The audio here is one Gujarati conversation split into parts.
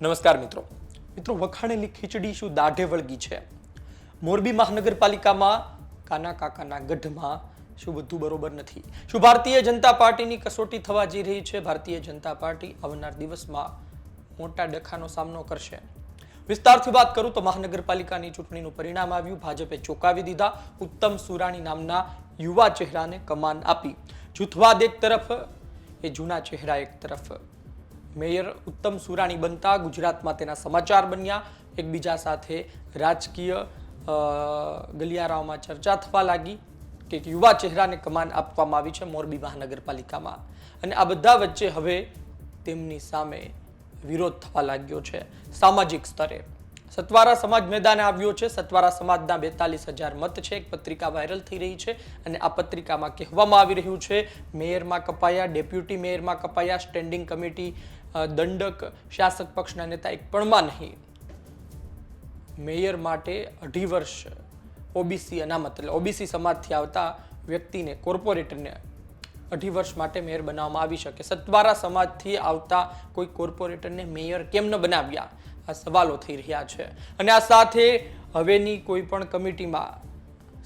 નમસ્કાર મિત્રો વખાણેલી ખીચડી શું દાઢે વળગી છે? મોરબી મહાનગરપાલિકામાં કાના કાકાના ગઢમાં શું બધું બરોબર નથી? શું ભારતીય જનતા પાર્ટીની કસોટી થવા જઈ રહી છે? ભારતીય જનતા પાર્ટી આવનાર દિવસમાં મોટા ડખાનો સામનો કરશે. વિસ્તારથી વાત કરું તો મહાનગરપાલિકાની ચૂંટણીનું પરિણામ આવ્યું. ભાજપે ચોંકાવી દીધા. ઉત્તમ સુરાણી નામના યુવા ચહેરાને કમાન આપી. જૂથવાદ એક તરફ, એ જૂના ચહેરા એક તરફ. મેયર ઉત્તમ સુરાણી બનતા ગુજરાતમાં તેના સમાચાર બન્યા. એકબીજા સાથે રાજકીય ગલિયારાઓમાં ચર્ચા થવા લાગી કે યુવા ચહેરાને કમાન આપવામાં આવી છે મોરબી મહાનગરપાલિકામાં. અને આ બધા વચ્ચે હવે તેમની સામે વિરોધ થવા લાગ્યો છે સામાજિક સ્તરે. સતવારા સમાજ મેદાને આવ્યો છે. સતવારા સમાજના 42,000 મત છે. એક પત્રિકા વાયરલ થઈ રહી છે અને આ પત્રિકામાં કહેવામાં આવી રહ્યું છે મેયરમાં કપાયા, ડેપ્યુટી મેયરમાં કપાયા, સ્ટેન્ડિંગ કમિટી દંડક શાસક પક્ષના નેતા એક પણમાં નહીં. મેયર માટે 2.5 વર્ષ ઓબીસી અનામત એટલે ઓબીસી સમાજથી આવતા વ્યક્તિને, કોર્પોરેટરને 2.5 વર્ષ માટે મેયર બનાવવામાં આવી શકે. સતવારા સમાજથી આવતા કોઈ કોર્પોરેટરને મેયર કેમ ન બનાવ્યા? આ સવાલો થઈ રહ્યા છે. અને આ સાથે હવેની કોઈ પણ કમિટીમાં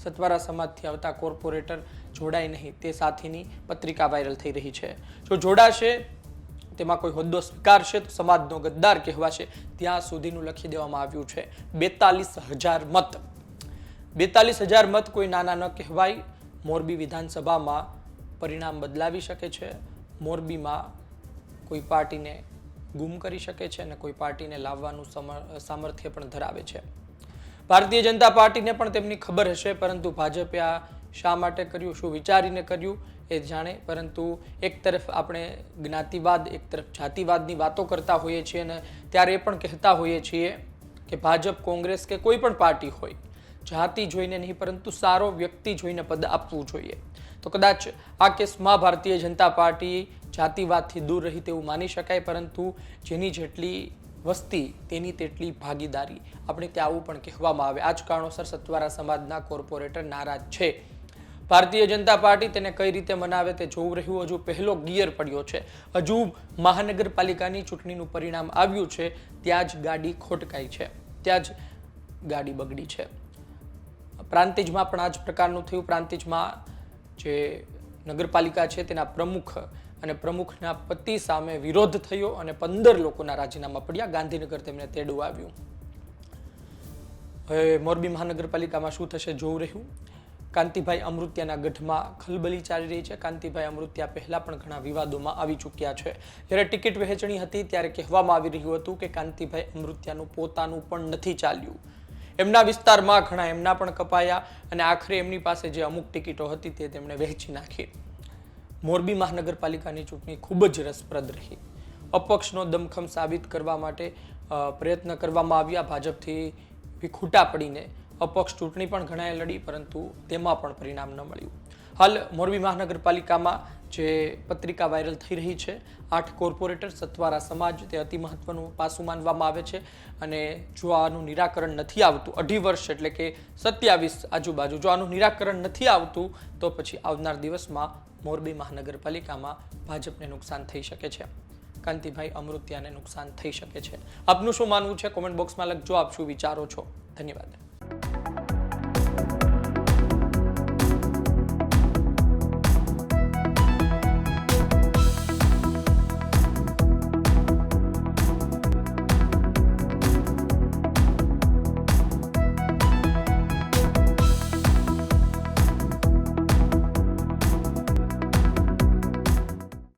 સતવારા સમાજથી આવતા કોર્પોરેટર જોડાય નહીં તે સાથેની પત્રિકા વાયરલ થઈ રહી છે. જો જોડાશે, તેમાં કોઈ હોદ્દો સ્વીકારશે તો સમાજનો ગદ્દાર કહેવાશે. ત્યાં સુધીનું લખી દેવામાં આવ્યું છે. 42,000 મત. 42,000 મત કોઈ નાના ન કહેવાય. મોરબી વિધાનસભામાં પરિણામ બદલાવી શકે છે. મોરબીમાં કોઈ પાર્ટીને ગુમ કરી શકે છે અને કોઈ પાર્ટીને લાવવાનું સામર્થ્ય પણ ધરાવે છે. ભારતીય જનતા પાર્ટીને પણ તેમની ખબર હશે, પરંતુ ભાજપે આ શા માટે કર્યું, શું વિચારીને કર્યું એ જાણે. પરંતુ એક તરફ આપણે જ્ઞાતિવાદ, એક તરફ જાતિવાદની વાતો કરતા હોઈએ છીએ અને ત્યારે એ પણ કહેતા હોઈએ છીએ કે ભાજપ, કોંગ્રેસ કે કોઈ પણ પાર્ટી હોય, જાતિ જોઈને નહીં પરંતુ સારો વ્યક્તિ જોઈને પદ આપવું જોઈએ. તો કદાચ આ કેસમાં ભારતીય જનતા પાર્ટી જાતિવાદથી દૂર રહી તેવું માની શકાય, પરંતુ જેની જેટલી વસ્તી તેની તેટલી ભાગીદારી, આપણે ત્યાં આવું પણ કહેવામાં આવે. આ જ કારણોસર સતવારા સમાજના કોર્પોરેટર નારાજ છે. ભારતીય જનતા પાર્ટી તેને કઈ રીતે મનાવે તે જોવું રહ્યું. હજુ પહેલો ગિયર પડ્યો છે. હજુ મહાનગરપાલિકાની ચૂંટણીનું પરિણામ આવ્યું છે, ત્યાં જ ગાડી ખોટકાઈ છે, ત્યાં જ ગાડી બગડી છે. પ્રાંતિજમાં પણ આ જ પ્રકારનું થયું. પ્રાંતિજમાં જે નગરપાલિકા છે તેના પ્રમુખ અને પ્રમુખના પતિ સામે વિરોધ થયો અને 15 લોકોના રાજીનામા પડ્યા. ગાંધીનગર તેમને તેડવું આવ્યું. હવે મોરબી મહાનગરપાલિકામાં શું થશે જોવું રહ્યું. કાંતિભાઈ અમૃત્યાના ગઢમાં ખલબલી ચાલી રહી છે. કાંતિભાઈ અમૃત્યા પહેલા પણ ઘણા વિવાદોમાં આવી ચૂક્યા છે. જ્યારે ટિકિટ વહેંચણી હતી ત્યારે કહેવામાં આવી રહ્યું હતું કે કાંતિભાઈ અમૃત્યાનું પોતાનું પણ નથી ચાલ્યું. એમના વિસ્તારમાં ઘણા એમના પણ કપાયા અને આખરે એમની પાસે જે અમુક ટિકિટો હતી તે તેમણે વહેંચી નાખી. મોરબી મહાનગરપાલિકાની ચૂંટણી ખૂબ જ રસપ્રદ રહી. અપક્ષનો દમખમ સાબિત કરવા માટે પ્રયત્ન કરવામાં આવ્યા. ભાજપથી વિખૂટા પડીને અપક્ષ ચૂંટણી પણ ઘણાએ લડી, પરંતુ તેમાં પણ પરિણામ ન મળ્યું. હાલ મોરબી મહાનગરપાલિકામાં જે પત્રિકા વાયરલ થઈ રહી છે, 8 કોર્પોરેટર, સતવારા સમાજ, તે અતિ મહત્વનું પાસું માનવામાં આવે છે. અને જો આનું નિરાકરણ નથી આવતું, 2.5 વર્ષ એટલે કે 27 આજુબાજુ, જો આનું નિરાકરણ નથી આવતું તો પછી આવનાર દિવસમાં મોરબી મહાનગરપાલિકામાં ભાજપને નુકસાન થઈ શકે છે. કાંતિભાઈ અમૃત્યાને નુકસાન થઈ શકે છે. આપનું શું માનવું છે? કોમેન્ટ બોક્સમાં લખજો. આપ શું વિચારો છો? ધન્યવાદ.